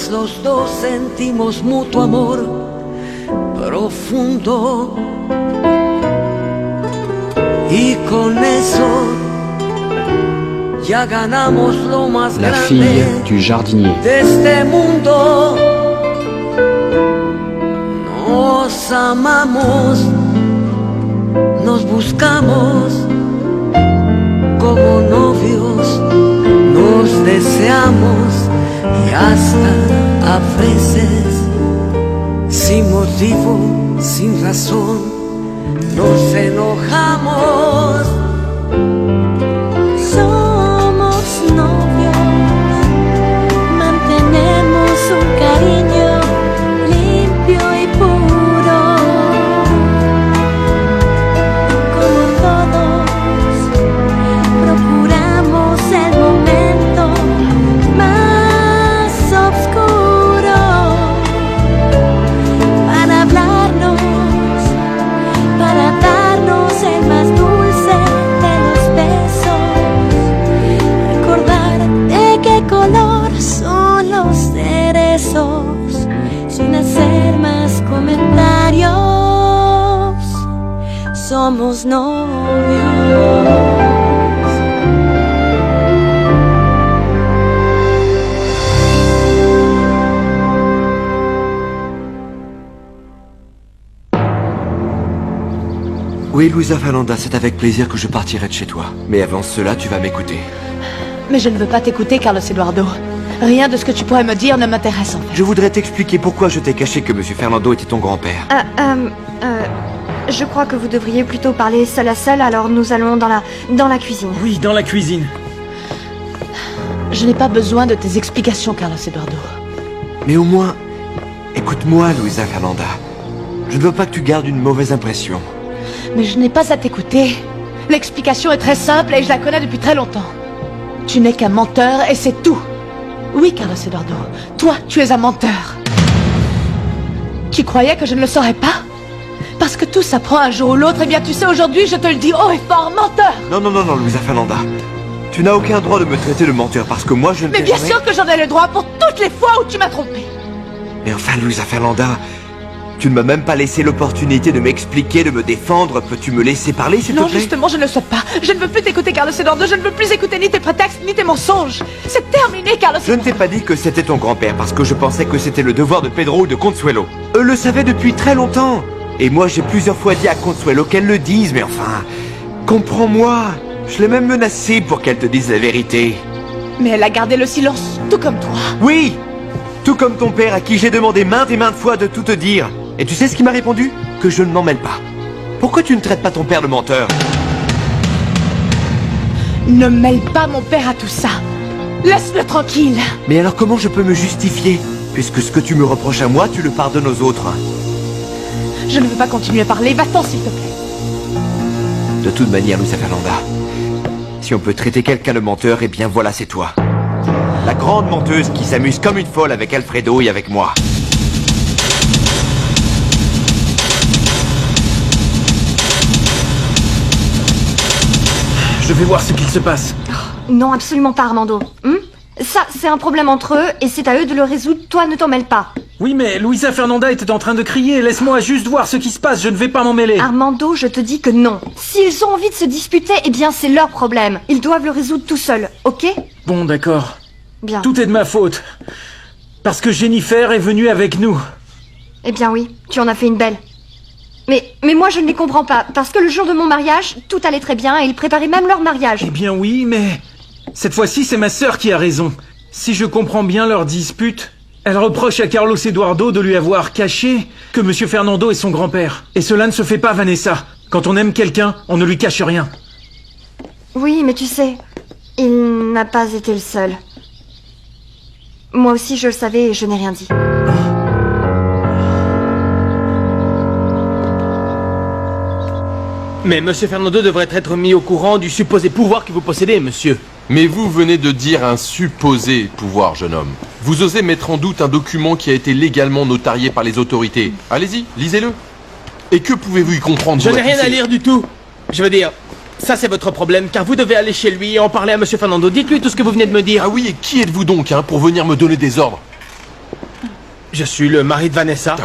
Jamás los dos sentimos mutuo amor profundo. Y con eso ya ganamos lo más La grande fille du jardinier. de este mundo. Nos amamos, nos buscamos como novios, nos deseamos y hasta a veces, sin motivo, sin razón, nos enojamos. Somos novios, mantenemos un cariño limpio y puro. Como todos, procuramos el momento más oscuro para hablarnos, para darnos el más dulce de los besos, recordar de qué color son los cerezos, sin hacer más comentarios. Somos novios. Oui, Luisa Fernanda, c'est avec plaisir que je partirai de chez toi. Mais avant cela, tu vas m'écouter. Mais je ne veux pas t'écouter, Carlos Eduardo. Rien de ce que tu pourrais me dire ne m'intéresse en fait. Je voudrais t'expliquer pourquoi je t'ai caché que Monsieur Fernando était ton grand-père. Je crois que vous devriez plutôt parler seul à seul, alors nous allons dans la cuisine. Oui, dans la cuisine. Je n'ai pas besoin de tes explications, Carlos Eduardo. Mais au moins, écoute-moi, Luisa Fernanda. Je ne veux pas que tu gardes une mauvaise impression. Mais je n'ai pas à t'écouter. L'explication est très simple et je la connais depuis très longtemps. Tu n'es qu'un menteur et c'est tout. Oui, Carlos Eduardo, toi, tu es un menteur. Tu croyais que je ne le saurais pas? Parce que tout s'apprend un jour ou l'autre, eh bien tu sais, aujourd'hui, je te le dis haut et fort, menteur! Non, Luisa Fernanda. Tu n'as aucun droit de me traiter de menteur parce que moi je ne Mais t'ai bien jamais... sûr que j'en ai le droit pour toutes les fois où tu m'as trompé. Mais enfin, Luisa Fernanda, tu ne m'as même pas laissé l'opportunité de m'expliquer, de me défendre. Peux-tu me laisser parler, s'il te Non, plaît? justement, je ne le souhaite pas. Je ne veux plus t'écouter, Carlos Eduardo. Je ne veux plus écouter ni tes prétextes, ni tes mensonges. C'est terminé, Carlos Je ne t'ai pas dit que c'était ton grand-père parce que je pensais que c'était le devoir de Pedro ou de Consuelo. Eux le savaient depuis très longtemps. Et moi, j'ai plusieurs fois dit à Consuelo qu'elle le dise, mais enfin... Comprends-moi. Je l'ai même menacée pour qu'elle te dise la vérité. Mais elle a gardé le silence, tout comme toi. Oui! Tout comme ton père à qui j'ai demandé maintes et maintes fois de tout te dire. Et tu sais ce qu'il m'a répondu? Que je ne m'en mêle pas. Pourquoi tu ne traites pas ton père de menteur? Ne mêle pas mon père à tout ça. Laisse-le tranquille. Mais alors comment je peux me justifier? Puisque ce que tu me reproches à moi, tu le pardonnes aux autres. Je ne veux pas continuer à parler. Va-t'en, s'il te plaît. De toute manière, Luisa Fernanda, si on peut traiter quelqu'un de menteur, eh bien voilà, c'est toi. La grande menteuse qui s'amuse comme une folle avec Alfredo et avec moi. Je vais voir ce qu'il se passe. Non, absolument pas, Armando. Ça, c'est un problème entre eux, et c'est à eux de le résoudre. Toi, ne t'en mêle pas. Oui, mais Luisa Fernanda était en train de crier. Laisse-moi juste voir ce qui se passe, je ne vais pas m'en mêler. Armando, je te dis que non. S'ils ont envie de se disputer, eh bien, c'est leur problème. Ils doivent le résoudre tout seuls, ok? Bon, d'accord. Bien. Tout est de ma faute. Parce que Jennifer est venue avec nous. Eh bien oui, tu en as fait une belle. Mais moi, je ne les comprends pas. Parce que le jour de mon mariage, tout allait très bien, et ils préparaient même leur mariage. Eh bien oui, mais... Cette fois-ci, c'est ma sœur qui a raison. Si je comprends bien leur dispute, elle reproche à Carlos Eduardo de lui avoir caché que Monsieur Fernando est son grand-père. Et cela ne se fait pas, Vanessa. Quand on aime quelqu'un, on ne lui cache rien. Oui, mais tu sais, il n'a pas été le seul. Moi aussi, je le savais et je n'ai rien dit. Mais Monsieur Fernando devrait être mis au courant du supposé pouvoir que vous possédez, monsieur. Mais vous venez de dire un supposé pouvoir, jeune homme. Vous osez mettre en doute un document qui a été légalement notarié par les autorités. Allez-y, lisez-le. Et que pouvez-vous y comprendre? Je n'ai rien à lire du tout. Je veux dire, ça c'est votre problème, car vous devez aller chez lui et en parler à Monsieur Fernando. Dites-lui tout ce que vous venez de me dire. Ah oui, et qui êtes-vous donc, pour venir me donner des ordres? Je suis le mari de Vanessa.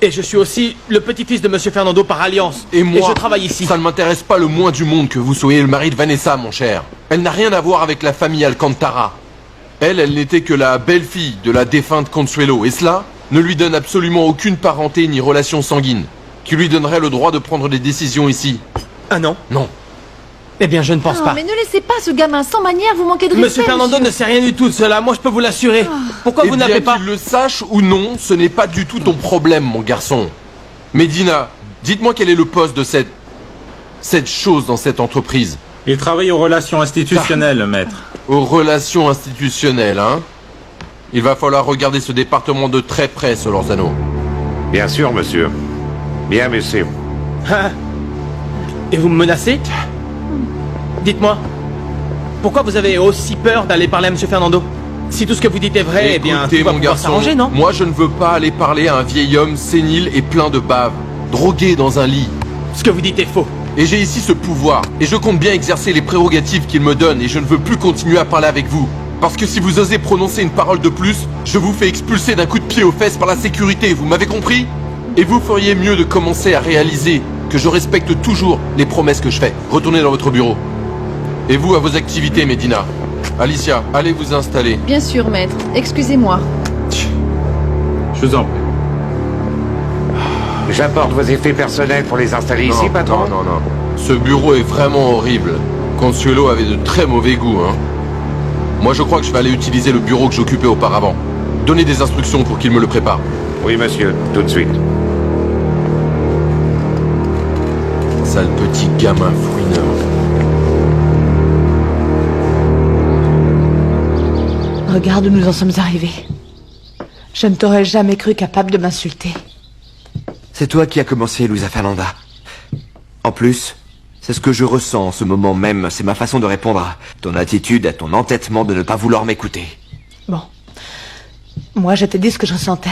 Et je suis aussi le petit-fils de Monsieur Fernando par alliance. Et moi, je travaille ici. Ça ne m'intéresse pas le moins du monde que vous soyez le mari de Vanessa, mon cher. Elle n'a rien à voir avec la famille Alcantara. Elle n'était que la belle-fille de la défunte Consuelo. Et cela ne lui donne absolument aucune parenté ni relation sanguine, qui lui donnerait le droit de prendre des décisions ici. Ah non? Non. Eh bien, je ne pense pas. Mais ne laissez pas ce gamin sans manière vous manquer de respect. Monsieur Fernando ne sait rien du tout de cela, moi je peux vous l'assurer. Pourquoi vous n'avez pas... qu'il le sache ou non, ce n'est pas du tout ton problème, mon garçon. Medina, dites-moi quel est le poste de cette chose dans cette entreprise. Il travaille aux relations institutionnelles, maître. Aux relations institutionnelles, hein? Il va falloir regarder ce département de très près, Solorzano. Bien sûr, monsieur. Bien, monsieur. Ah. Et vous me menacez? Dites-moi, pourquoi vous avez aussi peur d'aller parler à Monsieur Fernando? Si tout ce que vous dites est vrai, eh bien, Écoutez, tout va mon pouvoir garçon, s'arranger, non? moi je ne veux pas aller parler à un vieil homme sénile et plein de bave, drogué dans un lit. Ce que vous dites est faux. Et j'ai ici ce pouvoir, et je compte bien exercer les prérogatives qu'il me donne, et je ne veux plus continuer à parler avec vous. Parce que si vous osez prononcer une parole de plus, je vous fais expulser d'un coup de pied aux fesses par la sécurité, vous m'avez compris? Et vous feriez mieux de commencer à réaliser que je respecte toujours les promesses que je fais. Retournez dans votre bureau. Et vous, à vos activités, Medina. Alicia, allez vous installer. Bien sûr, maître. Excusez-moi. Je vous en prie. J'apporte vos effets personnels pour les installer ici, patron? Non. Ce bureau est vraiment horrible. Consuelo avait de très mauvais goût, hein. Moi, je crois que je vais aller utiliser le bureau que j'occupais auparavant. Donnez des instructions pour qu'il me le prépare. Oui, monsieur, tout de suite. Sale petit gamin fouineur. Regarde où nous en sommes arrivés. Je ne t'aurais jamais cru capable de m'insulter. C'est toi qui as commencé, Luisa Fernanda. En plus, c'est ce que je ressens en ce moment même. C'est ma façon de répondre à ton attitude, à ton entêtement de ne pas vouloir m'écouter. Bon. Moi, je t'ai dit ce que je ressentais.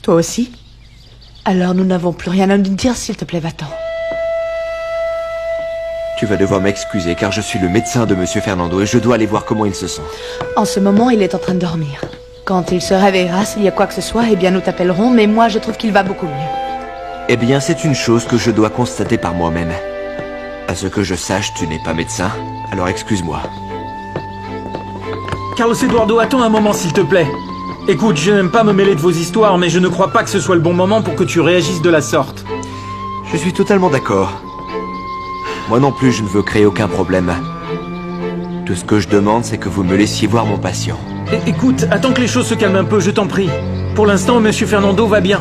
Toi aussi? Alors nous n'avons plus rien à nous dire, s'il te plaît, va-t'en. Tu vas devoir m'excuser car je suis le médecin de Monsieur Fernando et je dois aller voir comment il se sent. En ce moment, il est en train de dormir. Quand il se réveillera, s'il y a quoi que ce soit, eh bien nous t'appellerons, mais moi je trouve qu'il va beaucoup mieux. Eh bien, c'est une chose que je dois constater par moi-même. À ce que je sache, tu n'es pas médecin, alors excuse-moi. Carlos Eduardo, attends un moment, s'il te plaît. Écoute, je n'aime pas me mêler de vos histoires, mais je ne crois pas que ce soit le bon moment pour que tu réagisses de la sorte. Je suis totalement d'accord. Moi non plus, je ne veux créer aucun problème. Tout ce que je demande, c'est que vous me laissiez voir mon patient. Écoute, attends que les choses se calment un peu, je t'en prie. Pour l'instant, Monsieur Fernando va bien.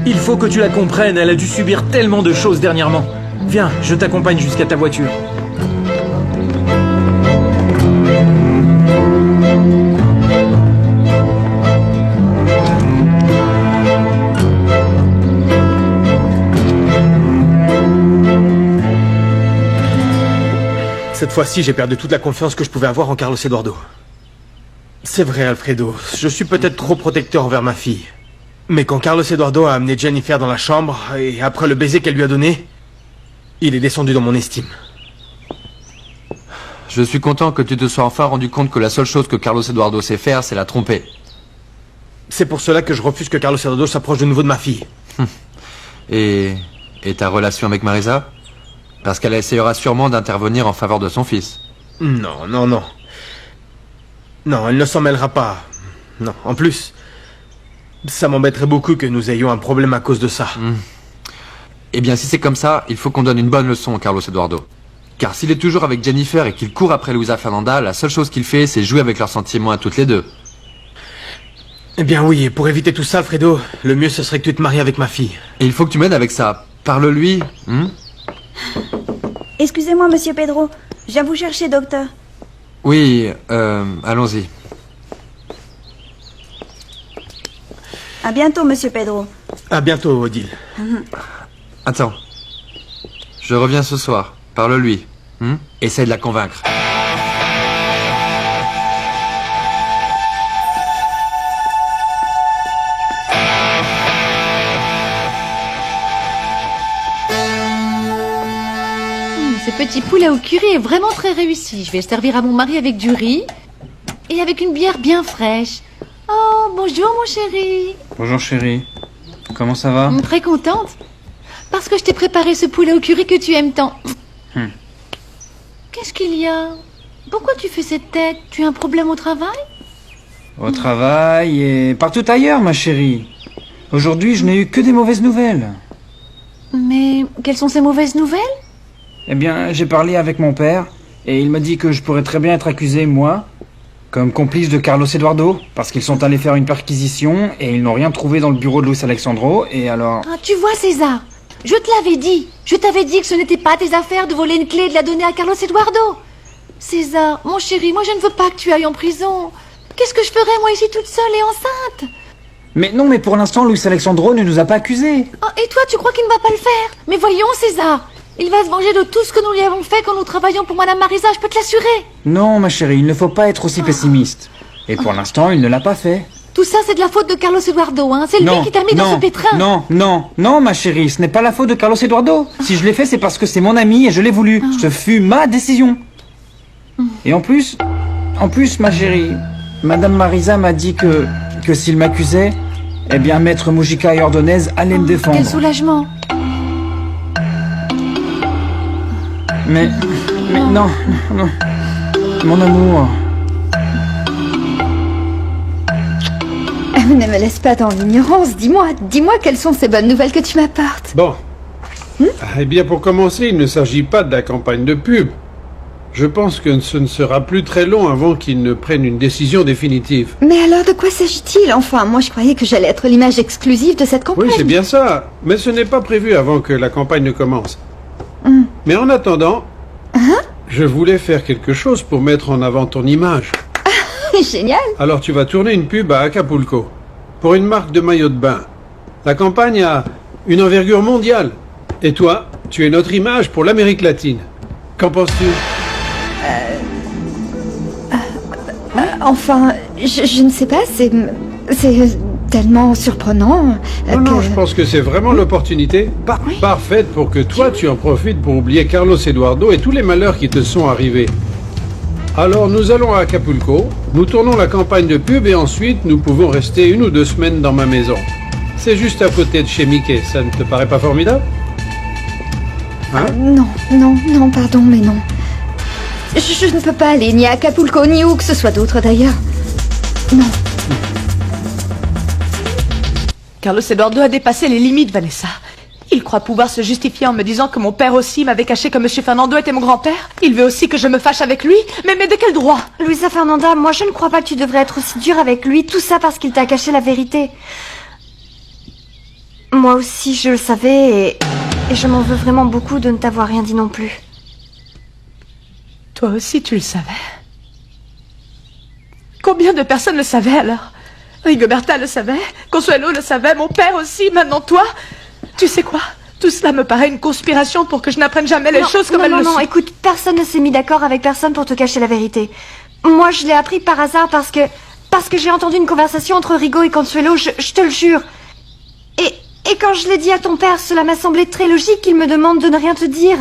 Il faut que tu la comprennes, elle a dû subir tellement de choses dernièrement. Viens, je t'accompagne jusqu'à ta voiture. Cette fois-ci, j'ai perdu toute la confiance que je pouvais avoir en Carlos Eduardo. C'est vrai, Alfredo, je suis peut-être trop protecteur envers ma fille. Mais quand Carlos Eduardo a amené Jennifer dans la chambre, et après le baiser qu'elle lui a donné, il est descendu dans mon estime. Je suis content que tu te sois enfin rendu compte que la seule chose que Carlos Eduardo sait faire, c'est la tromper. C'est pour cela que je refuse que Carlos Eduardo s'approche de nouveau de ma fille. Et ta relation avec Marisa? Parce qu'elle essayera sûrement d'intervenir en faveur de son fils. Non. Non, elle ne s'en mêlera pas. Non, en plus, ça m'embêterait beaucoup que nous ayons un problème à cause de ça. Eh bien, si c'est comme ça, il faut qu'on donne une bonne leçon à Carlos Eduardo. Car s'il est toujours avec Jennifer et qu'il court après Luisa Fernanda, la seule chose qu'il fait, c'est jouer avec leurs sentiments à toutes les deux. Eh bien oui, et pour éviter tout ça, Alfredo, le mieux ce serait que tu te maries avec ma fille. Et il faut que tu m'aides avec ça. Parle-lui. Excusez-moi, monsieur Pedro. Je viens vous chercher, docteur. Oui, allons-y. À bientôt, monsieur Pedro. À bientôt, Odile. Attends. Je reviens ce soir. Parle-lui. Essaye de la convaincre. Ce petit poulet au curry est vraiment très réussi. Je vais le servir à mon mari avec du riz et avec une bière bien fraîche. Oh, bonjour mon chéri. Bonjour chérie. Comment ça va? Très contente. Parce que je t'ai préparé ce poulet au curry que tu aimes tant. Qu'est-ce qu'il y a? Pourquoi tu fais cette tête? Tu as un problème au travail? Au travail et partout ailleurs, ma chérie. Aujourd'hui, je n'ai eu que des mauvaises nouvelles. Mais quelles sont ces mauvaises nouvelles? Eh bien, j'ai parlé avec mon père et il m'a dit que je pourrais très bien être accusé, moi, comme complice de Carlos Eduardo, parce qu'ils sont allés faire une perquisition et ils n'ont rien trouvé dans le bureau de Luis Alexandro, et alors... Ah, tu vois, César, je te l'avais dit. Je t'avais dit que ce n'était pas tes affaires de voler une clé et de la donner à Carlos Eduardo. César, mon chéri, moi je ne veux pas que tu ailles en prison. Qu'est-ce que je ferais, moi, ici toute seule et enceinte? Mais non, mais pour l'instant, Luis Alexandro ne nous a pas accusés. Oh, et toi, tu crois qu'il ne va pas le faire? Mais voyons, César, il va se venger de tout ce que nous lui avons fait quand nous travaillons pour Madame Marisa, je peux te l'assurer. Non, ma chérie, il ne faut pas être aussi pessimiste. Et pour l'instant, il ne l'a pas fait. Tout ça, c'est de la faute de Carlos Eduardo, hein. C'est lui qui t'a mis dans ce pétrin. Non, ma chérie, ce n'est pas la faute de Carlos Eduardo. Si je l'ai fait, c'est parce que c'est mon ami et je l'ai voulu. Ce fut ma décision. Et en plus, ma chérie, Madame Marisa m'a dit que s'il m'accusait, eh bien, Maître Mujica et Ordonez allaient me défendre. Quel soulagement. Mais non, mon amour. Ne me laisse pas dans l'ignorance. Dis-moi quelles sont ces bonnes nouvelles que tu m'apportes. Bon. Eh bien, pour commencer, il ne s'agit pas de la campagne de pub. Je pense que ce ne sera plus très long avant qu'ils ne prennent une décision définitive. Mais alors, de quoi s'agit-il? Enfin, moi, je croyais que j'allais être l'image exclusive de cette campagne. Oui, c'est bien ça. Mais ce n'est pas prévu avant que la campagne ne commence. Mais en attendant, je voulais faire quelque chose pour mettre en avant ton image. Génial. Alors, tu vas tourner une pub à Acapulco pour une marque de maillot de bain. La campagne a une envergure mondiale. Et toi, tu es notre image pour l'Amérique latine. Qu'en penses-tu? Enfin, je ne sais pas, c'est tellement surprenant. Non, je pense que c'est vraiment l'opportunité parfaite pour que toi, tu en profites pour oublier Carlos Eduardo et tous les malheurs qui te sont arrivés. Alors, nous allons à Acapulco, nous tournons la campagne de pub et ensuite, nous pouvons rester 1 ou 2 semaines dans ma maison. C'est juste à côté de chez Mickey, ça ne te paraît pas formidable? Hein? Non, pardon, mais non. Je ne peux pas aller ni à Acapulco, ni où que ce soit d'autre d'ailleurs. Non. Carlos Eduardo a dépassé les limites, Vanessa. Il croit pouvoir se justifier en me disant que mon père aussi m'avait caché que Monsieur Fernando était mon grand-père. Il veut aussi que je me fâche avec lui. Mais de quel droit? Luisa Fernanda, moi je ne crois pas que tu devrais être aussi dure avec lui. Tout ça parce qu'il t'a caché la vérité. Moi aussi, je le savais et je m'en veux vraiment beaucoup de ne t'avoir rien dit non plus. Toi aussi, tu le savais. Combien de personnes le savaient alors? Rigoberta le savait, Consuelo le savait, mon père aussi, maintenant toi. Tu sais quoi? Tout cela me paraît une conspiration pour que je n'apprenne jamais les choses comme elles le sont. Non, écoute, personne ne s'est mis d'accord avec personne pour te cacher la vérité. Moi, je l'ai appris par hasard parce que j'ai entendu une conversation entre Rigo et Consuelo, je te le jure. Et quand je l'ai dit à ton père, cela m'a semblé très logique qu'il me demande de ne rien te dire.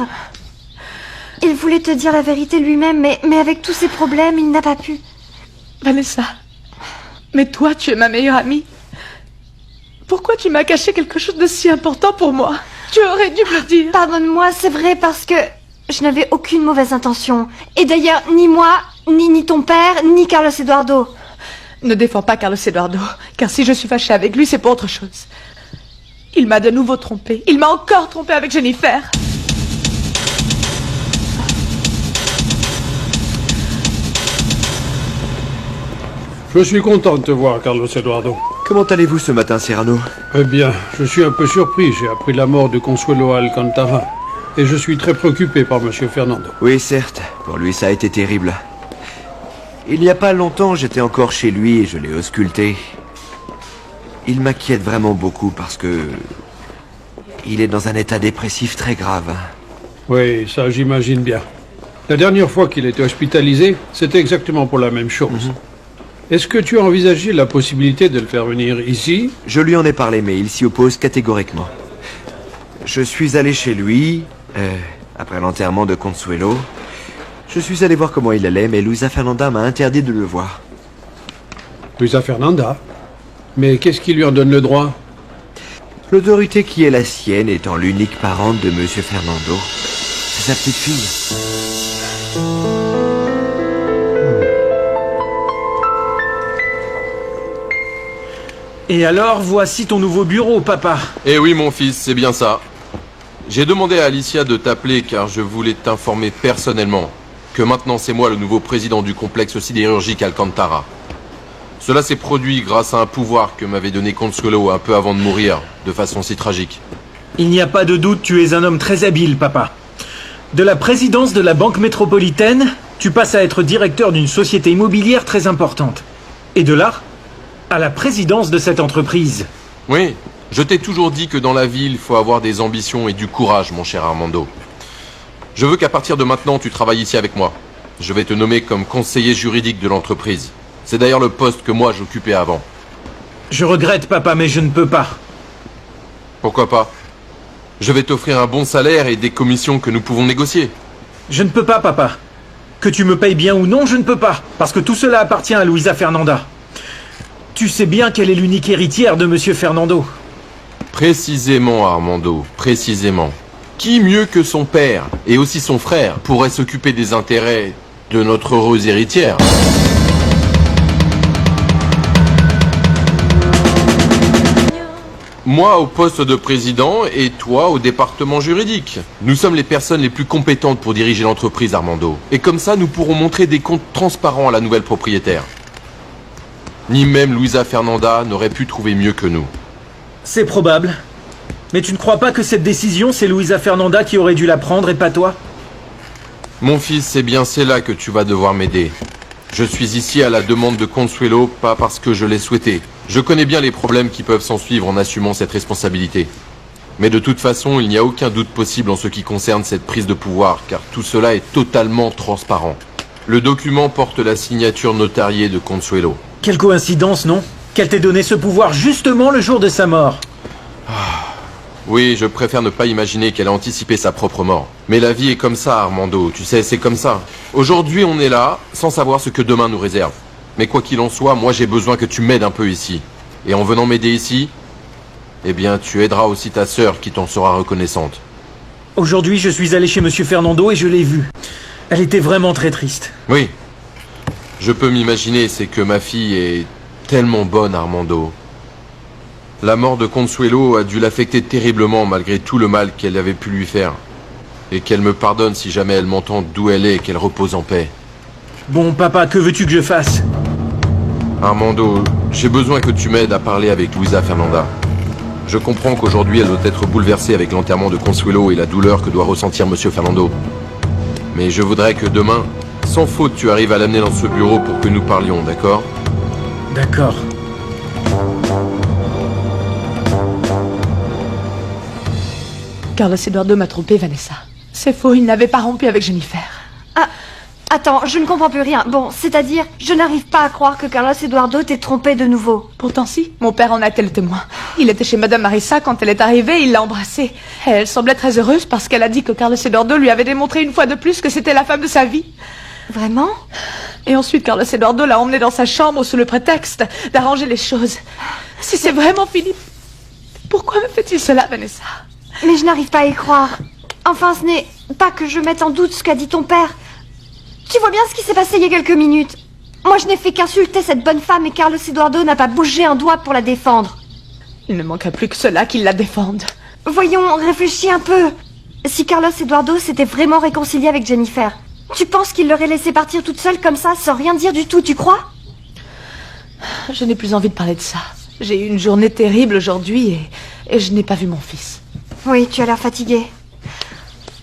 Il voulait te dire la vérité lui-même, mais avec tous ses problèmes, il n'a pas pu. Vanessa, mais toi, tu es ma meilleure amie. Pourquoi tu m'as caché quelque chose de si important pour moi? Tu aurais dû me le dire. Pardonne-moi, c'est vrai parce que je n'avais aucune mauvaise intention. Et d'ailleurs, ni moi, ni ton père, ni Carlos Eduardo. Ne défends pas Carlos Eduardo, car si je suis fâchée avec lui, c'est pour autre chose. Il m'a de nouveau trompée. Il m'a encore trompée avec Jennifer. Je suis content de te voir, Carlos Eduardo. Comment allez-vous ce matin, Cyrano? Eh bien, je suis un peu surpris. J'ai appris la mort de Consuelo Alcantara. Et je suis très préoccupé par Monsieur Fernando. Oui, certes. Pour lui, ça a été terrible. Il n'y a pas longtemps, j'étais encore chez lui et je l'ai ausculté. Il m'inquiète vraiment beaucoup parce que... il est dans un état dépressif très grave. Oui, ça j'imagine bien. La dernière fois qu'il était hospitalisé, c'était exactement pour la même chose. Est-ce que tu as envisagé la possibilité de le faire venir ici? Je lui en ai parlé, mais il s'y oppose catégoriquement. Je suis allé chez lui, après l'enterrement de Consuelo. Je suis allé voir comment il allait, mais Luisa Fernanda m'a interdit de le voir. Luisa Fernanda. Mais qu'est-ce qui lui en donne le droit? L'autorité qui est la sienne étant l'unique parente de Monsieur Fernando. C'est sa petite fille. Et alors, voici ton nouveau bureau, papa. Eh oui, mon fils, c'est bien ça. J'ai demandé à Alicia de t'appeler car je voulais t'informer personnellement que maintenant c'est moi le nouveau président du complexe sidérurgique Alcantara. Cela s'est produit grâce à un pouvoir que m'avait donné Consuelo un peu avant de mourir, de façon si tragique. Il n'y a pas de doute, tu es un homme très habile, papa. De la présidence de la Banque métropolitaine, tu passes à être directeur d'une société immobilière très importante. Et de là, à la présidence de cette entreprise. Oui, je t'ai toujours dit que dans la vie, il faut avoir des ambitions et du courage, mon cher Armando. Je veux qu'à partir de maintenant, tu travailles ici avec moi. Je vais te nommer comme conseiller juridique de l'entreprise. C'est d'ailleurs le poste que moi j'occupais avant. Je regrette, papa, mais je ne peux pas. Pourquoi pas? Je vais t'offrir un bon salaire et des commissions que nous pouvons négocier. Je ne peux pas, papa. Que tu me payes bien ou non, je ne peux pas. Parce que tout cela appartient à Luisa Fernanda. Tu sais bien qu'elle est l'unique héritière de Monsieur Fernando. Précisément, Armando, précisément. Qui mieux que son père, et aussi son frère, pourrait s'occuper des intérêts de notre heureuse héritière? Moi au poste de président et toi au département juridique. Nous sommes les personnes les plus compétentes pour diriger l'entreprise, Armando. Et comme ça, nous pourrons montrer des comptes transparents à la nouvelle propriétaire. Ni même Luisa Fernanda n'aurait pu trouver mieux que nous. C'est probable. Mais tu ne crois pas que cette décision, c'est Luisa Fernanda qui aurait dû la prendre et pas toi? Mon fils, c'est bien c'est là que tu vas devoir m'aider. Je suis ici à la demande de Consuelo, pas parce que je l'ai souhaité. Je connais bien les problèmes qui peuvent s'ensuivre en assumant cette responsabilité. Mais de toute façon, il n'y a aucun doute possible en ce qui concerne cette prise de pouvoir, car tout cela est totalement transparent. Le document porte la signature notariée de Consuelo. Quelle coïncidence, non? Qu'elle t'ait donné ce pouvoir justement le jour de sa mort. Oui, je préfère ne pas imaginer qu'elle a anticipé sa propre mort. Mais la vie est comme ça, Armando, tu sais, c'est comme ça. Aujourd'hui, on est là, sans savoir ce que demain nous réserve. Mais quoi qu'il en soit, moi j'ai besoin que tu m'aides un peu ici. Et en venant m'aider ici, eh bien, tu aideras aussi ta sœur qui t'en sera reconnaissante. Aujourd'hui, je suis allé chez Monsieur Fernando et je l'ai vue. Elle était vraiment très triste. Oui. Je peux m'imaginer, c'est que ma fille est tellement bonne, Armando. La mort de Consuelo a dû l'affecter terriblement malgré tout le mal qu'elle avait pu lui faire. Et qu'elle me pardonne si jamais elle m'entend d'où elle est et qu'elle repose en paix. Bon, papa, que veux-tu que je fasse? Armando, j'ai besoin que tu m'aides à parler avec Luisa Fernanda. Je comprends qu'aujourd'hui elle doit être bouleversée avec l'enterrement de Consuelo et la douleur que doit ressentir Monsieur Fernando. Mais je voudrais que demain, sans faute, tu arrives à l'amener dans ce bureau pour que nous parlions, d'accord? D'accord. Carlos Eduardo m'a trompé, Vanessa. C'est faux, il n'avait pas rompu avec Jennifer. Ah, attends, je ne comprends plus rien. Bon, c'est-à-dire, je n'arrive pas à croire que Carlos Eduardo t'ait trompé de nouveau. Pourtant si, mon père en a été le témoin. Il était chez Madame Marissa quand elle est arrivée, il l'a embrassée. Et elle semblait très heureuse parce qu'elle a dit que Carlos Eduardo lui avait démontré une fois de plus que c'était la femme de sa vie. Vraiment? Et ensuite, Carlos Eduardo l'a emmenée dans sa chambre sous le prétexte d'arranger les choses. Si c'est vraiment fini, pourquoi me fait-il cela, Vanessa? Mais je n'arrive pas à y croire. Enfin, ce n'est pas que je mette en doute ce qu'a dit ton père. Tu vois bien ce qui s'est passé il y a quelques minutes. Moi, je n'ai fait qu'insulter cette bonne femme et Carlos Eduardo n'a pas bougé un doigt pour la défendre. Il ne manquerait plus que cela qu'il la défende. Voyons, réfléchis un peu. Si Carlos Eduardo s'était vraiment réconcilié avec Jennifer, tu penses qu'il l'aurait laissé partir toute seule comme ça, sans rien dire du tout, tu crois? Je n'ai plus envie de parler de ça. J'ai eu une journée terrible aujourd'hui et je n'ai pas vu mon fils. Oui, tu as l'air fatigué.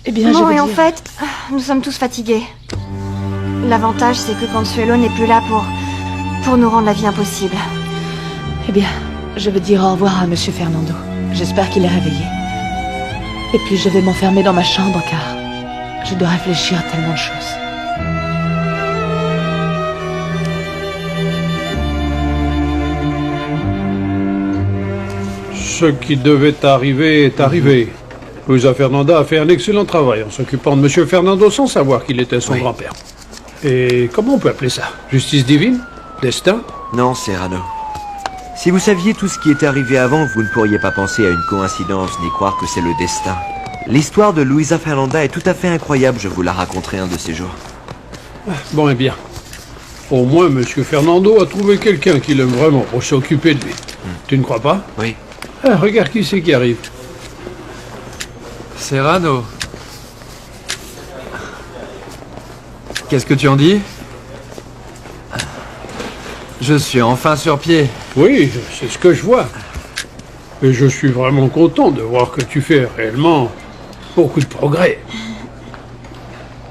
Eh bien, bon, je vais et en dire... fait, nous sommes tous fatigués. L'avantage, c'est que Consuelo n'est plus là pour nous rendre la vie impossible. Eh bien, je vais dire au revoir à Monsieur Fernando. J'espère qu'il est réveillé. Et puis je vais m'enfermer dans ma chambre car je dois réfléchir à tellement de choses. Ce qui devait arriver est arrivé. Luisa Fernanda a fait un excellent travail en s'occupant de Monsieur Fernando sans savoir qu'il était son grand-père. Et comment on peut appeler ça? Justice divine? Destin? Non, Serrano. Si vous saviez tout ce qui est arrivé avant, vous ne pourriez pas penser à une coïncidence ni croire que c'est le destin. L'histoire de Luisa Fernanda est tout à fait incroyable, je vous la raconterai un de ces jours. Bon, eh bien. Au moins, Monsieur Fernando a trouvé quelqu'un qui l'aime vraiment pour s'occuper de lui. Tu ne crois pas? Oui. Ah, regarde qui c'est qui arrive. Serrano. Qu'est-ce que tu en dis? Je suis enfin sur pied. Oui, c'est ce que je vois. Et je suis vraiment content de voir que tu fais réellement beaucoup de progrès.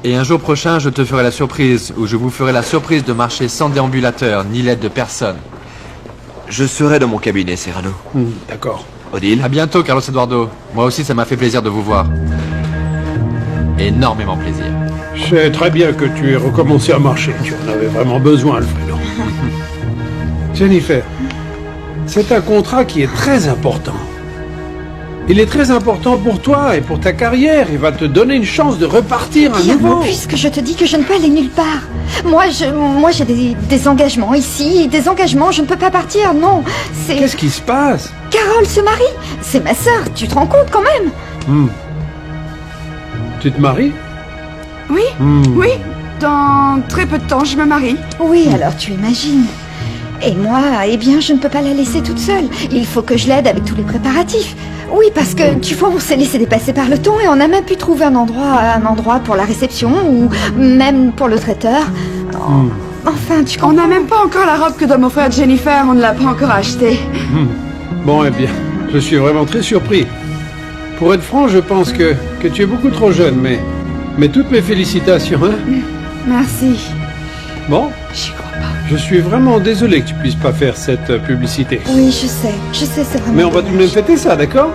Et un jour prochain, je te ferai la surprise, ou je vous ferai la surprise de marcher sans déambulateur, ni l'aide de personne. Je serai dans mon cabinet, Serrano. D'accord. Odile? À bientôt, Carlos Eduardo. Moi aussi, ça m'a fait plaisir de vous voir. Énormément plaisir. Je sais très bien que tu aies recommencé à marcher. Tu en avais vraiment besoin, Alfredo. Jennifer, c'est un contrat qui est très important. Il est très important pour toi et pour ta carrière. Il va te donner une chance de repartir à nouveau. Puisque je te dis que je ne peux aller nulle part. Moi, j'ai des engagements ici, des engagements, je ne peux pas partir, non. C'est... Qu'est-ce qui se passe? Carole se marie. C'est ma sœur, tu te rends compte quand même? Tu te maries? Oui, oui. Dans très peu de temps, je me marie. Oui, alors tu imagines. Et moi, eh bien, je ne peux pas la laisser toute seule. Il faut que je l'aide avec tous les préparatifs. Oui, parce que, tu vois, on s'est laissé dépasser par le temps et on a même pu trouver un endroit pour la réception ou même pour le traiteur. Enfin, tu comprends. On n'a même pas encore la robe que doit m'offrir Jennifer, on ne l'a pas encore achetée. Bon, eh bien, je suis vraiment très surpris. Pour être franc, je pense que tu es beaucoup trop jeune, mais toutes mes félicitations, hein. Merci. Bon, J'y crois pas. je suis vraiment désolé que tu puisses pas faire cette publicité. Oui, je sais, c'est vraiment... Mais on va tout de même fêter ça, d'accord?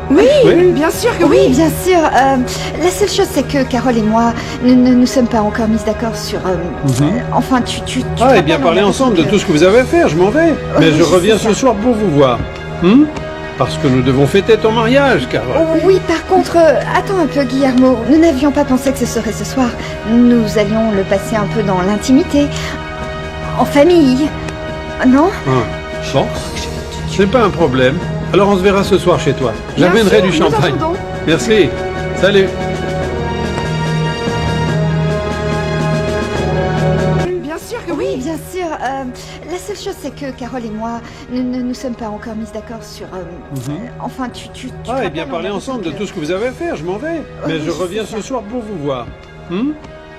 Oui, Oui. bien sûr que Oui, oui. bien sûr. La seule chose, c'est que Carole et moi ne nous sommes pas encore mises d'accord sur... enfin, tu Ah, et bien parler ensemble de tout ce que vous avez à faire, je m'en vais. Mais je reviens ce soir pour vous voir. Parce que nous devons fêter ton mariage, Carole. Oui, par contre, attends un peu, Guillermo. Nous n'avions pas pensé que ce serait ce soir. Nous allions le passer un peu dans l'intimité. En famille. Non? Bon, c'est pas un problème. Alors on se verra ce soir chez toi. Bien J'amènerai sûr, du nous champagne. attendons. Merci. Salut. Bien sûr que Oui, oui. bien sûr. La seule chose, c'est que Carole et moi ne nous sommes pas encore mises d'accord sur... enfin, tu Ah, et te bien rappelles, parler on avait ensemble dit de que- tout ce que vous avez à faire, je m'en vais. Mais oui, je c'est reviens ça. ce soir pour vous voir.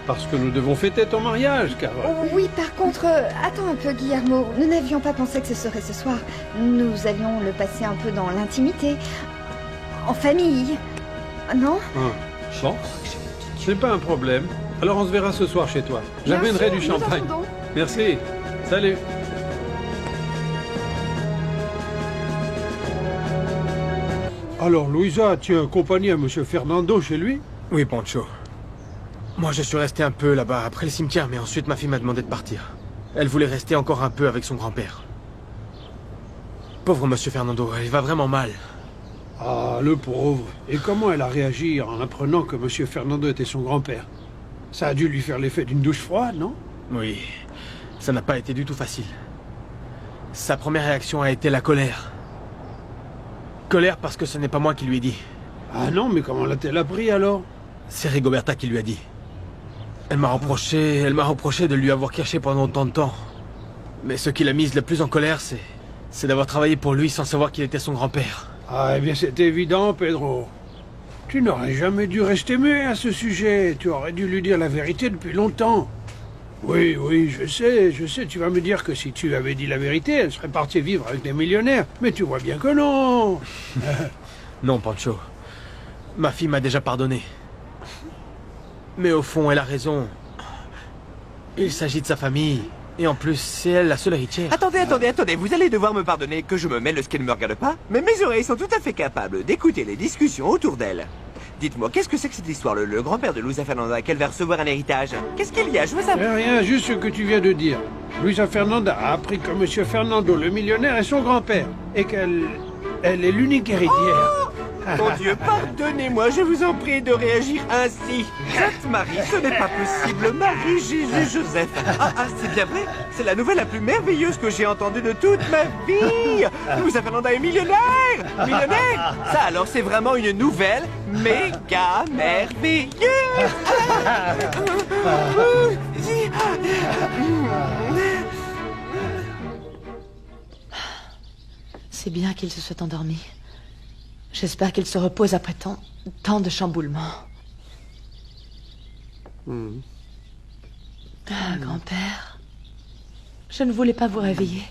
Parce que nous devons fêter ton mariage, Carole. Oui, par contre, attends un peu, Guillermo. Nous n'avions pas pensé que ce serait ce soir. Nous allions le passer un peu dans l'intimité. En famille. Non? Bon, c'est pas un problème. Alors on se verra ce soir chez toi. Bien J'amènerai sûr, du nous champagne. attendons. Merci. Salut. Alors, Louisa, tu as accompagné à Monsieur Fernando chez lui? Oui, Pancho. Moi, je suis resté un peu là-bas après le cimetière, mais ensuite ma fille m'a demandé de partir. Elle voulait rester encore un peu avec son grand-père. Pauvre Monsieur Fernando, il va vraiment mal. Ah, le pauvre. Et comment elle a réagi en apprenant que Monsieur Fernando était son grand-père? Ça a dû lui faire l'effet d'une douche froide, non? Oui, ça n'a pas été du tout facile. Sa première réaction a été la colère. Colère parce que ce n'est pas moi qui lui ai dit. Ah non, mais comment l'a-t-elle appris alors? C'est Rigoberta qui lui a dit. Elle m'a reproché de lui avoir caché pendant autant de temps. Mais ce qui l'a mise le plus en colère, c'est d'avoir travaillé pour lui sans savoir qu'il était son grand-père. Ah, eh bien c'est évident, Pedro. Tu n'aurais jamais dû rester muet à ce sujet. Tu aurais dû lui dire la vérité depuis longtemps. Oui, je sais, tu vas me dire que si tu avais dit la vérité, elle serait partie vivre avec des millionnaires. Mais tu vois bien que non. Non, Pancho. Ma fille m'a déjà pardonné. Mais au fond, elle a raison. Il s'agit de sa famille. Et en plus, c'est elle la seule héritière. Attendez, vous allez devoir me pardonner que je me mêle de ce qu'elle ne me regarde pas, mais mes oreilles sont tout à fait capables d'écouter les discussions autour d'elle. Dites-moi, qu'est-ce que c'est que cette histoire? Le grand-père de Luisa Fernanda, qu'elle va recevoir un héritage. Qu'est-ce qu'il y a? Je veux savoir. Rien, juste ce que tu viens de dire. Luisa Fernanda a appris que Monsieur Fernando, le millionnaire, est son grand-père. Et qu'elle est l'unique héritière. Mon Dieu, pardonnez-moi, je vous en prie de réagir ainsi. Sainte Marie, ce n'est pas possible. Marie, Jésus, Joseph. C'est bien vrai. C'est la nouvelle la plus merveilleuse que j'ai entendue de toute ma vie. Louisa Fernanda est millionnaire. Millionnaire. Ça alors, c'est vraiment une nouvelle méga merveilleuse. C'est bien qu'il se soit endormi. J'espère qu'il se repose après tant de chamboulements. Ah, grand-père, je ne voulais pas vous réveiller.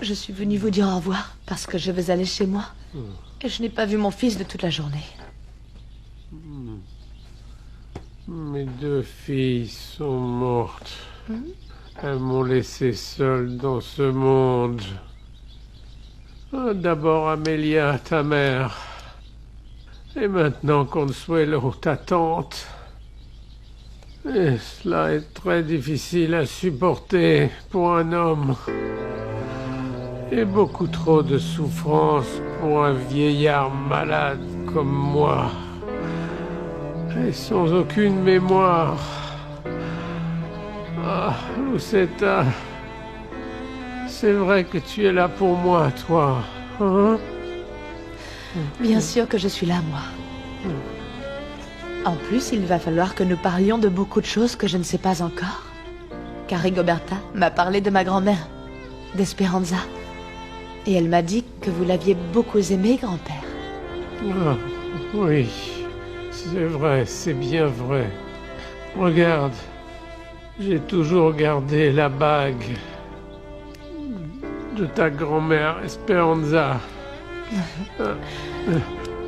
Je suis venue vous dire au revoir parce que je veux aller chez moi. Et je n'ai pas vu mon fils de toute la journée. Mes 2 filles sont mortes. Elles m'ont laissé seule dans ce monde. D'abord Amelia, ta mère. Et maintenant Consuelo, ta tante. Et cela est très difficile à supporter pour un homme. Et beaucoup trop de souffrance pour un vieillard malade comme moi. Et sans aucune mémoire. Ah, Lucetta... C'est vrai que tu es là pour moi, toi, hein? Bien sûr que je suis là, moi. En plus, il va falloir que nous parlions de beaucoup de choses que je ne sais pas encore. Car Rigoberta m'a parlé de ma grand-mère, d'Esperanza. Et elle m'a dit que vous l'aviez beaucoup aimée, grand-père. Ah, oui, c'est vrai, c'est bien vrai. Regarde, j'ai toujours gardé la bague de ta grand-mère Esperanza.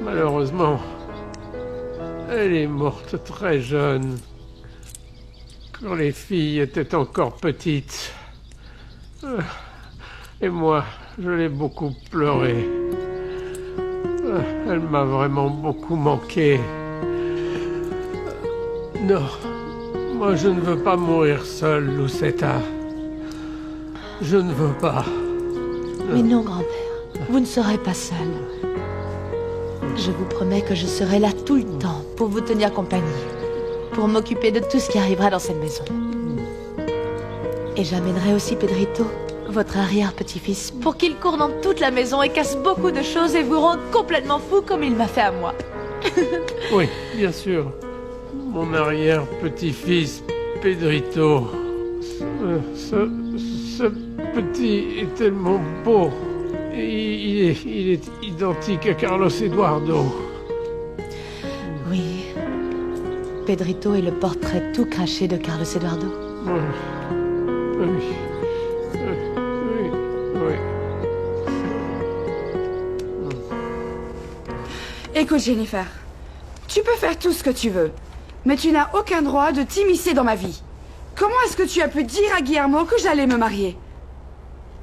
Malheureusement, elle est morte très jeune, quand les filles étaient encore petites. Et moi, je l'ai beaucoup pleuré. Elle m'a vraiment beaucoup manqué. Non, moi je ne veux pas mourir seul, Lucetta. Je ne veux pas. Mais non, grand-père, vous ne serez pas seul. Je vous promets que je serai là tout le temps pour vous tenir compagnie, pour m'occuper de tout ce qui arrivera dans cette maison. Et j'amènerai aussi Pedrito, votre arrière-petit-fils, pour qu'il court dans toute la maison et casse beaucoup de choses et vous rende complètement fou comme il m'a fait à moi. Oui, bien sûr. Mon arrière-petit-fils, Pedrito. Ce petit est tellement beau. Il est identique à Carlos Eduardo. Oui. Pedrito est le portrait tout craché de Carlos Eduardo. Oui. Écoute, Jennifer, tu peux faire tout ce que tu veux, mais tu n'as aucun droit de t'immiscer dans ma vie. Comment est-ce que tu as pu dire à Guillermo que j'allais me marier?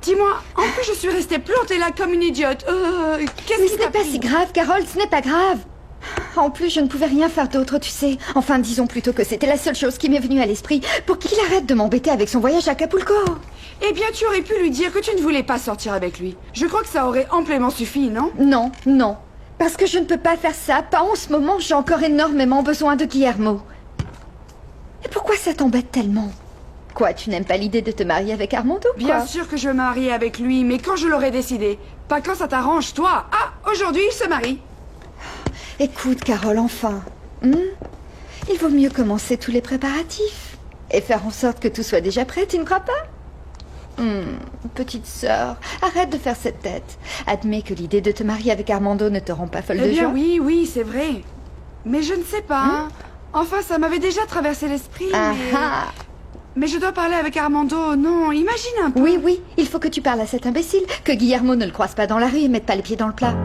Dis-moi, en plus je suis restée plantée là comme une idiote. Qu'est-ce Mais qui ce n'est pas si grave, Carole, ce n'est pas grave. En plus, je ne pouvais rien faire d'autre, tu sais. Enfin, disons plutôt que c'était la seule chose qui m'est venue à l'esprit pour qu'il arrête de m'embêter avec son voyage à Acapulco. Eh bien, tu aurais pu lui dire que tu ne voulais pas sortir avec lui. Je crois que ça aurait amplement suffi, non? Non, non. Parce que je ne peux pas faire ça. Pas en ce moment, j'ai encore énormément besoin de Guillermo. Et pourquoi ça t'embête tellement? Quoi, tu n'aimes pas l'idée de te marier avec Armando, quoi? Bien sûr que je veux me marier avec lui, mais quand je l'aurai décidé. Pas quand ça t'arrange, toi. Ah, aujourd'hui, il se marie. Écoute, Carole, enfin. Il vaut mieux commencer tous les préparatifs. Et faire en sorte que tout soit déjà prêt, tu ne crois pas? Petite sœur, arrête de faire cette tête. Admets que l'idée de te marier avec Armando ne te rend pas folle de joie. Oui, c'est vrai. Mais je ne sais pas. Enfin, ça m'avait déjà traversé l'esprit, mais je dois parler avec Armando. Non, imagine un peu. Oui, il faut que tu parles à cet imbécile, que Guillermo ne le croise pas dans la rue et mette pas les pieds dans le plat.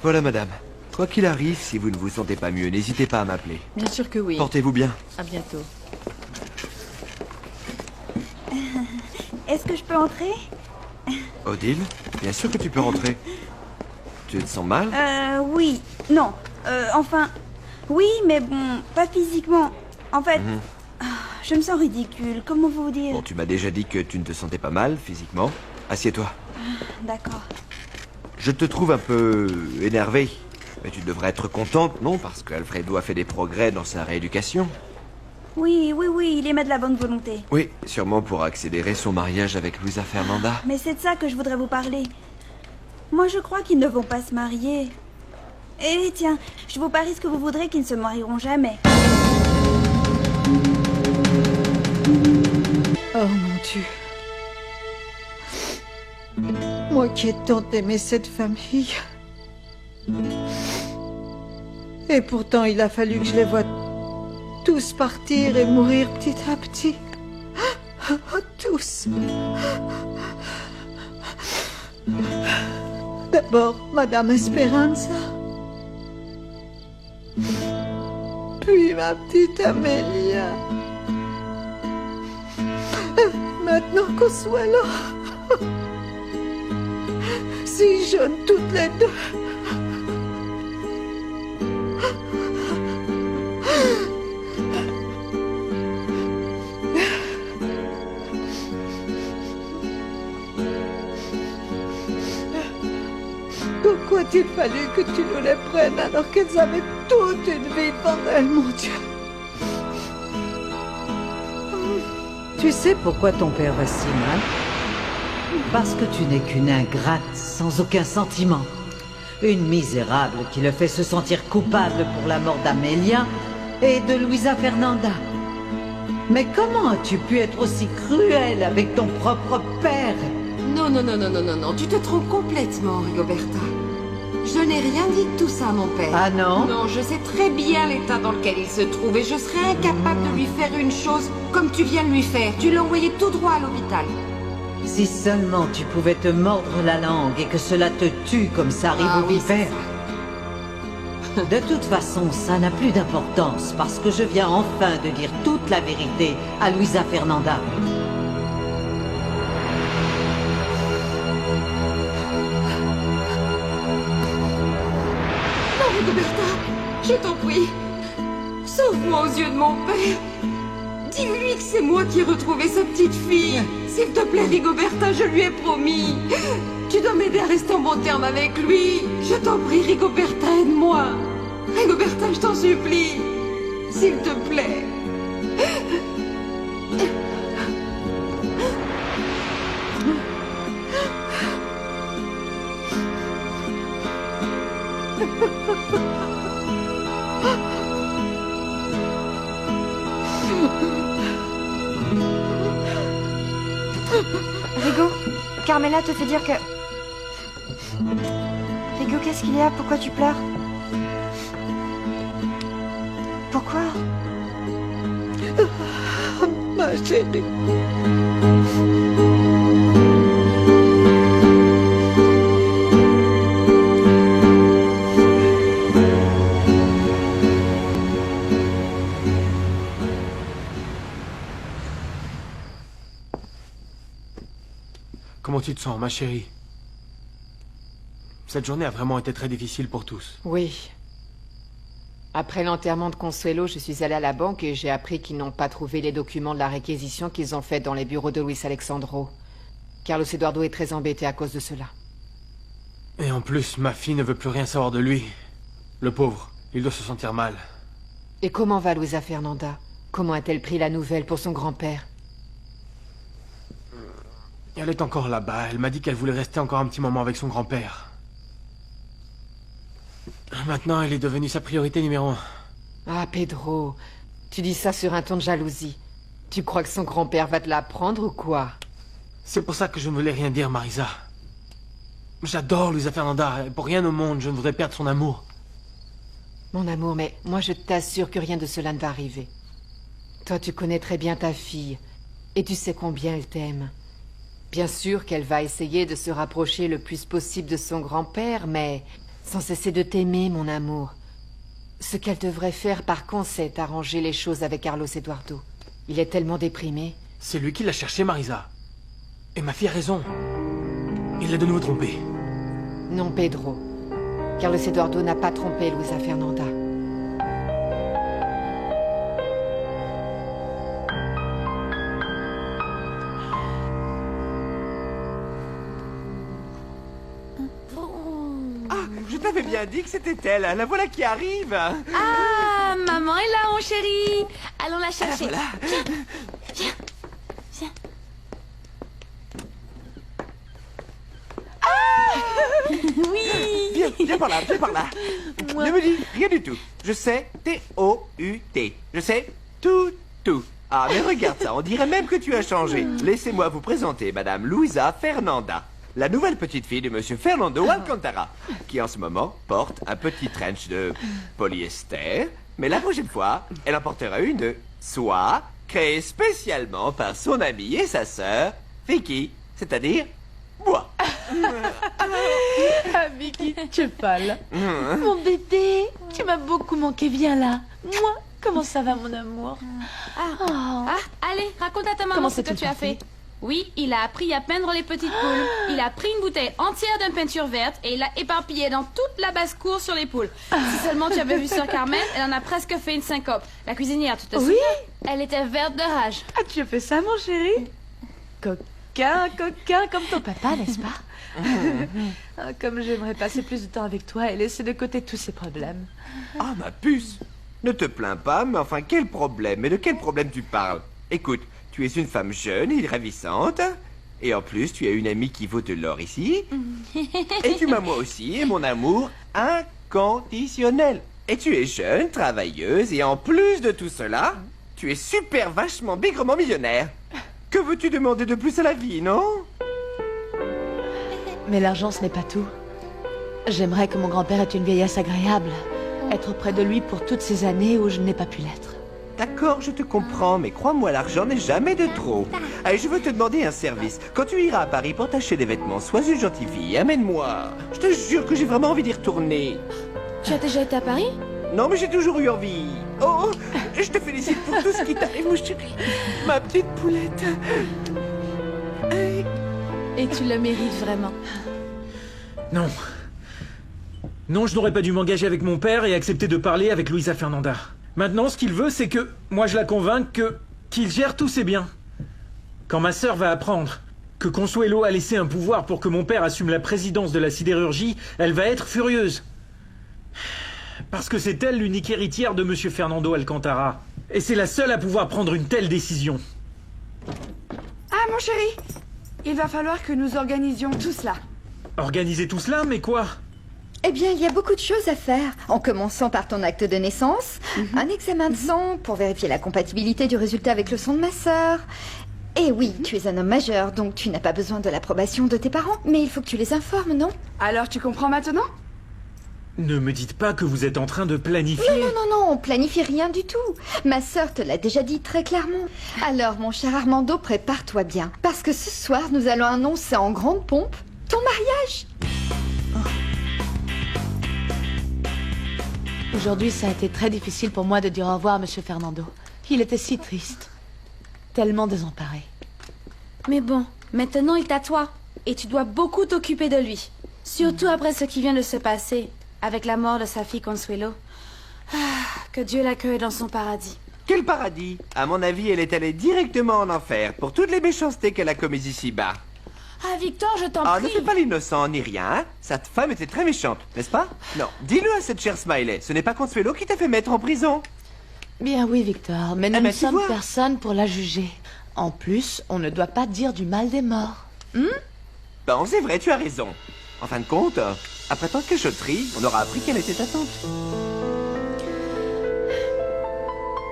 Voilà, madame. Quoi qu'il arrive, si vous ne vous sentez pas mieux, n'hésitez pas à m'appeler. Bien sûr que oui. Portez-vous bien. À bientôt. Est-ce que je peux entrer? Odile, bien sûr que tu peux rentrer. Tu te sens mal? Oui. Non. Enfin... Oui, mais bon, pas physiquement. En fait... je me sens ridicule. Comment vous dire? Bon, tu m'as déjà dit que tu ne te sentais pas mal, physiquement. Assieds-toi. D'accord. Je te trouve un peu énervé. Mais tu devrais être contente, non? Parce qu'Alfredo a fait des progrès dans sa rééducation. Oui, il émet de la bonne volonté. Oui, sûrement pour accélérer son mariage avec Luisa Fernanda. Mais c'est de ça que je voudrais vous parler. Moi, je crois qu'ils ne vont pas se marier. Et tiens, je vous parie ce que vous voudrez qu'ils ne se marieront jamais. Oh mon Dieu. Moi qui ai tant aimé cette famille. Et pourtant, il a fallu que je les voie tous partir et mourir petit à petit. Tous. D'abord, Madame Esperanza. Puis ma petite Amelia. Maintenant Consuelo. Si jeunes toutes les deux. Pourquoi a-t-il fallu que tu nous les prennes alors qu'elles avaient toute une vie devant elles, mon Dieu? Tu sais pourquoi ton père va si mal? Parce que tu n'es qu'une ingrate sans aucun sentiment. Une misérable qui le fait se sentir coupable pour la mort d'Amelia et de Luisa Fernanda. Mais comment as-tu pu être aussi cruel avec ton propre père? Non, tu te trompes complètement, Rigoberta. Je n'ai rien dit de tout ça à mon père. Ah non? Non, je sais très bien l'état dans lequel il se trouve et je serais incapable de lui faire une chose comme tu viens de lui faire. Tu l'as envoyé tout droit à l'hôpital. Si seulement tu pouvais te mordre la langue et que cela te tue comme ça arrive aux vipères. De toute façon, ça n'a plus d'importance parce que je viens enfin de dire toute la vérité à Luisa Fernanda. Non, Rigoberta, je t'en prie. Sauve-moi aux yeux de mon père. Dis-lui que c'est moi qui ai retrouvé sa petite fille. S'il te plaît, Rigoberta, je lui ai promis. Tu dois m'aider à rester en bon terme avec lui. Je t'en prie, Rigoberta, aide-moi. Rigoberta, je t'en supplie. S'il te plaît. Rigo, Carmela te fait dire que... Rigo, qu'est-ce qu'il y a? Pourquoi tu pleures? Pourquoi? Ma chérie. Comment tu te sens, ma chérie? Cette journée a vraiment été très difficile pour tous. Oui. Après l'enterrement de Consuelo, je suis allée à la banque et j'ai appris qu'ils n'ont pas trouvé les documents de la réquisition qu'ils ont faite dans les bureaux de Luis Alexandro. Carlos Eduardo est très embêté à cause de cela. Et en plus, ma fille ne veut plus rien savoir de lui. Le pauvre, il doit se sentir mal. Et comment va Luisa Fernanda? Comment a-t-elle pris la nouvelle pour son grand-père? Elle est encore là-bas. Elle m'a dit qu'elle voulait rester encore un petit moment avec son grand-père. Maintenant, elle est devenue sa priorité numéro 1. Ah, Pedro, tu dis ça sur un ton de jalousie. Tu crois que son grand-père va te la prendre ou quoi? C'est pour ça que je ne voulais rien dire, Marisa. J'adore Luisa Fernanda, et pour rien au monde, je ne voudrais perdre son amour. Mon amour, mais moi je t'assure que rien de cela ne va arriver. Toi, tu connais très bien ta fille, et tu sais combien elle t'aime. Bien sûr qu'elle va essayer de se rapprocher le plus possible de son grand-père, mais sans cesser de t'aimer, mon amour. Ce qu'elle devrait faire, par contre, c'est arranger les choses avec Carlos Eduardo. Il est tellement déprimé. C'est lui qui l'a cherché, Marisa. Et ma fille a raison. Il l'a de nouveau trompé. Non, Pedro. Carlos Eduardo n'a pas trompé Luisa Fernanda. t'avais bien dit que c'était elle. La voilà qui arrive. Ah, maman est là, mon chéri. Allons la chercher. Voilà. Viens. Oui. Viens par là. Ne me dis rien du tout. Je sais T-O-U-T. Je sais tout. Ah, mais regarde ça, on dirait même que tu as changé. Laissez-moi vous présenter Madame Luisa Fernanda, la nouvelle petite fille de Monsieur Fernando Alcantara, qui en ce moment porte un petit trench de polyester, mais la prochaine fois, elle en portera une de soie, créée spécialement par son amie et sa sœur, Vicky, c'est-à-dire moi. Ah, Vicky, tu es pâle. Mon bébé, tu m'as beaucoup manqué, viens là. Moi, comment ça va, mon amour? Allez, raconte à ta maman Comment ce que c'est-il tu as parti? fait. Oui, il a appris à peindre les petites poules. Il a pris une bouteille entière de peinture verte et il l'a éparpillée dans toute la basse-cour sur les poules. Si seulement tu avais vu Sœur Carmen, elle en a presque fait une syncope. La cuisinière, tu te souviens? Elle était verte de rage. Ah, tu as fait ça, mon chéri? Coquin, comme ton papa, n'est-ce pas? Ah, comme j'aimerais passer plus de temps avec toi et laisser de côté tous ces problèmes. Ah, ma puce! Ne te plains pas, mais enfin, quel problème? Mais de quel problème tu parles? Écoute, tu es une femme jeune et ravissante. Et en plus, tu as une amie qui vaut de l'or ici. Et tu m'as moi aussi, et mon amour inconditionnel. Et tu es jeune, travailleuse, et en plus de tout cela, tu es super vachement bigrement millionnaire. Que veux-tu demander de plus à la vie, non? Mais l'argent, ce n'est pas tout. J'aimerais que mon grand-père ait une vieillesse agréable. Être près de lui pour toutes ces années où je n'ai pas pu l'être. D'accord, je te comprends, mais crois-moi, l'argent n'est jamais de trop. Allez, je veux te demander un service. Quand tu iras à Paris pour t'acheter des vêtements, sois une gentille fille, amène-moi. Je te jure que j'ai vraiment envie d'y retourner. Tu as déjà été à Paris? Non, mais j'ai toujours eu envie. Oh, je te félicite pour tout ce qui t'arrive, mon chéri. Ma petite poulette. Et tu le mérites vraiment. Non, je n'aurais pas dû m'engager avec mon père et accepter de parler avec Luisa Fernanda. Maintenant, ce qu'il veut, c'est que moi je la convainque qu'il gère tous ses biens. Quand ma sœur va apprendre que Consuelo a laissé un pouvoir pour que mon père assume la présidence de la sidérurgie, elle va être furieuse. Parce que c'est elle l'unique héritière de Monsieur Fernando Alcantara. Et c'est la seule à pouvoir prendre une telle décision. Ah, mon chéri, il va falloir que nous organisions tout cela. Organiser tout cela, mais quoi? Eh bien, il y a beaucoup de choses à faire. En commençant par ton acte de naissance, un examen de sang pour vérifier la compatibilité du résultat avec le sang de ma sœur. Et oui, tu es un homme majeur, donc tu n'as pas besoin de l'approbation de tes parents. Mais il faut que tu les informes, non? Alors, tu comprends maintenant? Ne me dites pas que vous êtes en train de planifier... Non, on planifie rien du tout. Ma sœur te l'a déjà dit très clairement. Alors, mon cher Armando, prépare-toi bien. Parce que ce soir, nous allons annoncer en grande pompe ton mariage. Aujourd'hui, ça a été très difficile pour moi de dire au revoir à Monsieur Fernando. Il était si triste. Tellement désemparé. Mais bon, maintenant il t'a toi. Et tu dois beaucoup t'occuper de lui. Surtout après ce qui vient de se passer, avec la mort de sa fille Consuelo. Ah, que Dieu l'accueille dans son paradis. Quel paradis? À mon avis, elle est allée directement en enfer pour toutes les méchancetés qu'elle a commises ici-bas. Ah, Victor, je t'en Ah, prie. ne fais pas l'innocent ni rien, hein? Cette femme était très méchante, n'est-ce pas? Non, dis-le à cette chère Smiley, ce n'est pas Consuelo qui t'a fait mettre en prison. Bien oui, Victor, mais nous ben, ne tu sommes vois. personne pour la juger. En plus, on ne doit pas dire du mal des morts. Bon, c'est vrai, tu as raison. En fin de compte, après tant de cachotterie, on aura appris qu'elle était ta tante.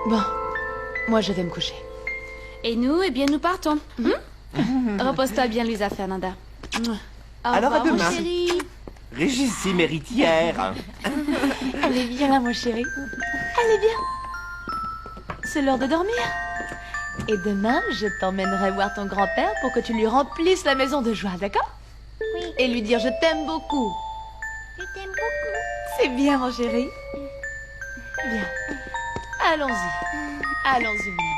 Bon, moi je vais me coucher. Et nous, eh bien, nous partons. Repose-toi bien, Luisa Fernanda. Au Alors, revoir, à demain. mon chéri. Régissime héritière. Elle est bien là, mon chéri. Elle est bien. C'est l'heure de dormir. Et demain, je t'emmènerai voir ton grand-père pour que tu lui remplisses la maison de joie, d'accord? Oui. Et lui dire je t'aime beaucoup. Je t'aime beaucoup. C'est bien, mon chéri. Bien. Allons-y. Allons-y, mon amour.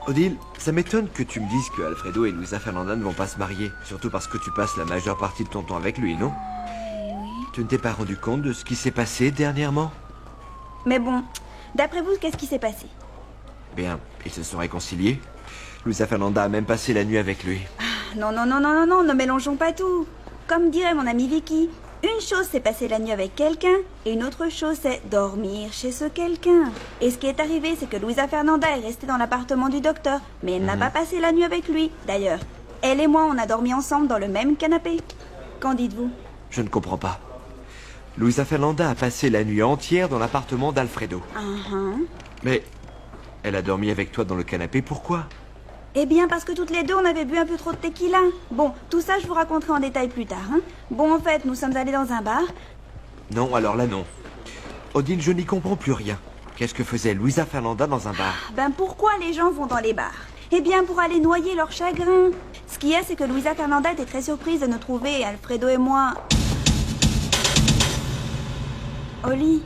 Odile, ça m'étonne que tu me dises que Alfredo et Luisa Fernanda ne vont pas se marier. Surtout parce que tu passes la majeure partie de ton temps avec lui, non? Oui. Tu ne t'es pas rendu compte de ce qui s'est passé dernièrement? Mais bon, d'après vous, qu'est-ce qui s'est passé? Bien, ils se sont réconciliés. Luisa Fernanda a même passé la nuit avec lui. Non, ne mélangeons pas tout. Comme dirait mon amie Vicky, une chose c'est passer la nuit avec quelqu'un, et une autre chose c'est dormir chez ce quelqu'un. Et ce qui est arrivé, c'est que Luisa Fernanda est restée dans l'appartement du docteur, mais elle n'a pas passé la nuit avec lui. D'ailleurs, elle et moi, on a dormi ensemble dans le même canapé. Qu'en dites-vous? Je ne comprends pas. Luisa Fernanda a passé la nuit entière dans l'appartement d'Alfredo. Mais elle a dormi avec toi dans le canapé, pourquoi? Eh bien, parce que toutes les deux, on avait bu un peu trop de tequila. Bon, tout ça, je vous raconterai en détail plus tard. Hein. Bon, en fait, nous sommes allés dans un bar. Non, alors là, non. Odile, je n'y comprends plus rien. Qu'est-ce que faisait Luisa Fernanda dans un bar? Ben, pourquoi les gens vont dans les bars? Eh bien, pour aller noyer leur chagrin. Ce qu'il y a, c'est que Luisa Fernanda était très surprise de nous trouver, Alfredo et moi, au lit.